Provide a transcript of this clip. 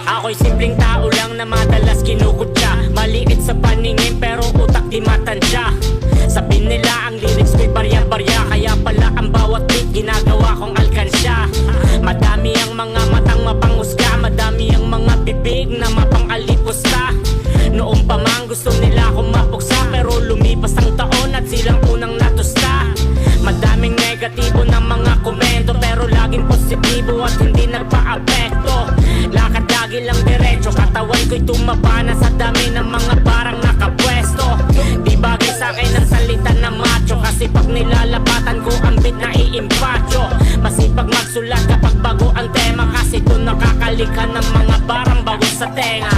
Ako'y simpleng tao lang na madalas kinukutya. Maliit sa paningin pero utak di matansya. Sabi nila ang lyrics ko'y barya-barya, kaya pala ang bawat beat ginagawa kong alkansya. Madami ang mga matang mapanghusga, madami ang mga bibig na mapang-alipusta. Noong pa man gusto nila akong mapuksa, pero lumipas ang taon at silang unang natusta. Madaming negatibo ng mga komento, pero laging positibo at hindi nagpa-apekto. Lakad lagi lang diretso, katawan ko'y tumaba na sa dami ng mga parang nakapwesto. Di bagay sa'kin ang salita na macho, kasi pag nilalapatan ko ang beat na iimpacho. Masipag magsulat kapag bago ang tema, kasi doon nakakalikha ng mga barang bago sa tenga.